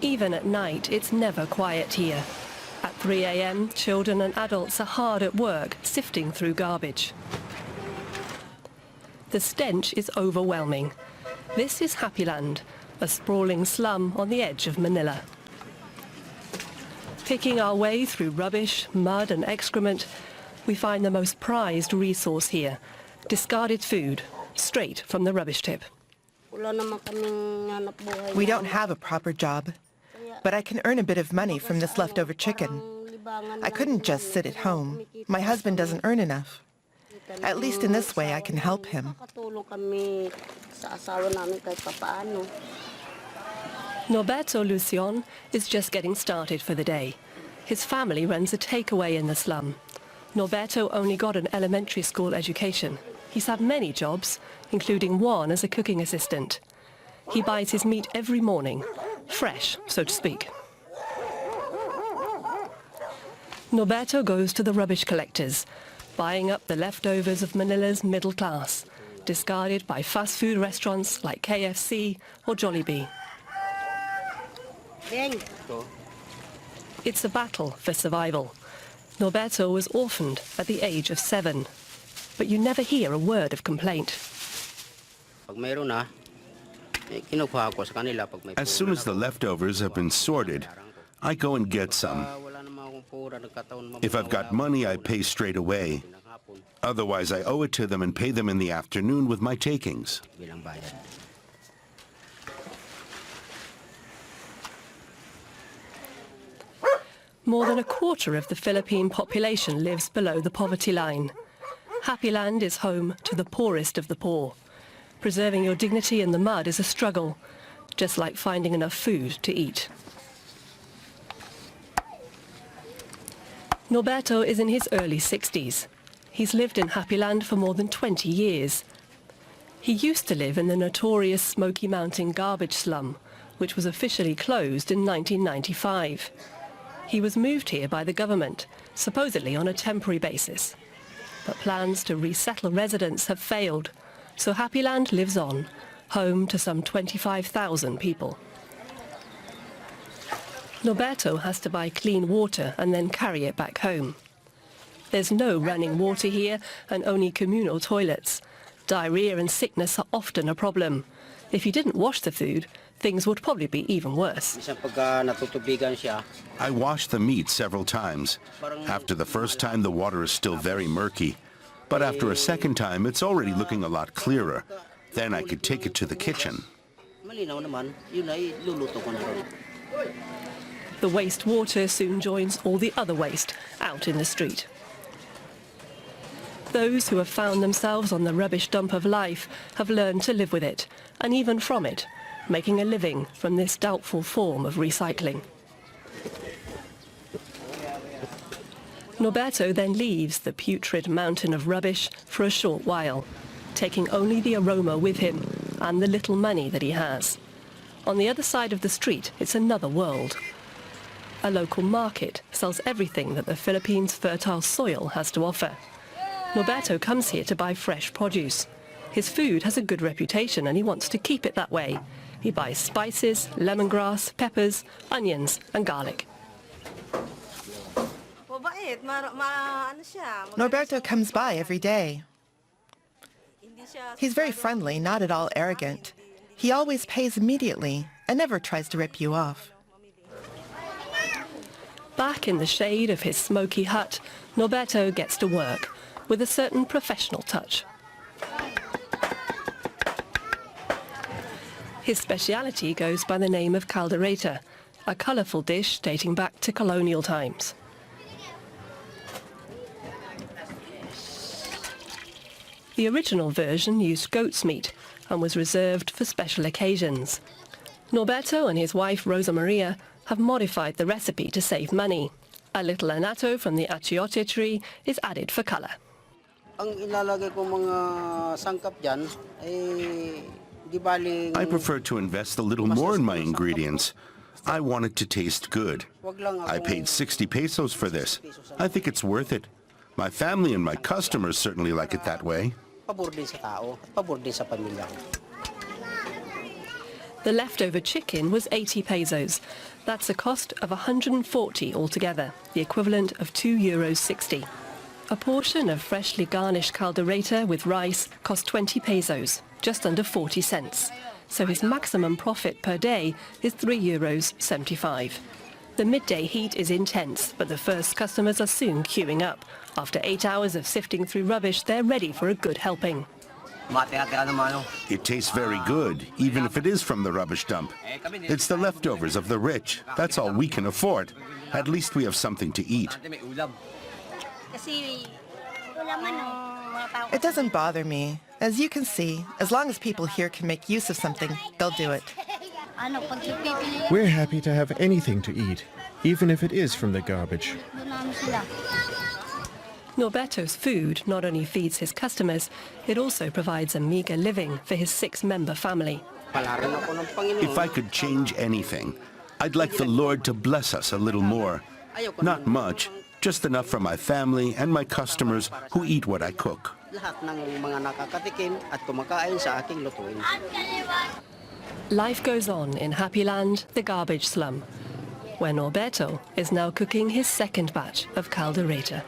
Even at night, it's never quiet here. At 3 a.m, children and adults are hard at work, sifting through garbage. The stench is overwhelming. This is Happyland, a sprawling slum on the edge of Manila. Picking our way through rubbish, mud and excrement, we find the most prized resource here, discarded food, straight from the rubbish tip. We don't have a proper job, but I can earn a bit of money from this leftover chicken. I couldn't just sit at home. My husband doesn't earn enough. At least in this way I can help him. Norberto Lucion is just getting started for the day. His family runs a takeaway in the slum. Norberto only got an elementary school education. He's had many jobs, including one as a cooking assistant. He buys his meat every morning, fresh, so to speak. Norberto goes to the rubbish collectors, buying up the leftovers of Manila's middle class, discarded by fast food restaurants like KFC or Jollibee. It's a battle for survival. Norberto was orphaned at the age of 7, but you never hear a word of complaint. As soon as the leftovers have been sorted, I go and get some. If I've got money, I pay straight away. Otherwise, I owe it to them and pay them in the afternoon with my takings. More than a quarter of the Philippine population lives below the poverty line. Happyland is home to the poorest of the poor. Preserving your dignity in the mud is a struggle, just like finding enough food to eat. Norberto is in his early 60s. He's lived in Happyland for more than 20 years. He used to live in the notorious Smoky Mountain garbage slum, which was officially closed in 1995. He was moved here by the government, supposedly on a temporary basis. But plans to resettle residents have failed, so Happyland lives on, home to some 25,000 people. Norberto has to buy clean water and then carry it back home. There's no running water here and only communal toilets. Diarrhea and sickness are often a problem. If you didn't wash the food, things would probably be even worse. I wash the meat several times. After the first time, the water is still very murky. But after a second time, it's already looking a lot clearer. Then I could take it to the kitchen. The wastewater soon joins all the other waste out in the street. Those who have found themselves on the rubbish dump of life have learned to live with it, and even from it, making a living from this doubtful form of recycling. Norberto then leaves the putrid mountain of rubbish for a short while, taking only the aroma with him and the little money that he has. On the other side of the street, it's another world. A local market sells everything that the Philippines' fertile soil has to offer. Norberto comes here to buy fresh produce. His food has a good reputation and he wants to keep it that way. He buys spices, lemongrass, peppers, onions and garlic. Norberto comes by every day. He's very friendly, not at all arrogant. He always pays immediately and never tries to rip you off. Back in the shade of his smoky hut, Norberto gets to work with a certain professional touch. His speciality goes by the name of caldereta, a colourful dish dating back to colonial times. The original version used goat's meat and was reserved for special occasions. Norberto and his wife Rosa Maria have modified the recipe to save money. A little annatto from the achiote tree is added for colour. I prefer to invest a little more in my ingredients. I want it to taste good. I paid 60 pesos for this. I think it's worth it. My family and my customers certainly like it that way. The leftover chicken was 80 pesos. That's a cost of 140 altogether, the equivalent of €2.60. A portion of freshly garnished caldereta with rice cost 20 pesos, just under 40 cents. So his maximum profit per day is €3.75. The midday heat is intense, but the first customers are soon queuing up. After 8 hours of sifting through rubbish, they're ready for a good helping. It tastes very good, even if it is from the rubbish dump. It's the leftovers of the rich. That's all we can afford. At least we have something to eat. It doesn't bother me. As you can see, as long as people here can make use of something, they'll do it. We're happy to have anything to eat, even if it is from the garbage. Norberto's food not only feeds his customers, it also provides a meager living for his 6-member family. If I could change anything, I'd like the Lord to bless us a little more. Not much, just enough for my family and my customers who eat what I cook. Life goes on in Happy Land, the garbage slum, where Norberto is now cooking his second batch of caldereta.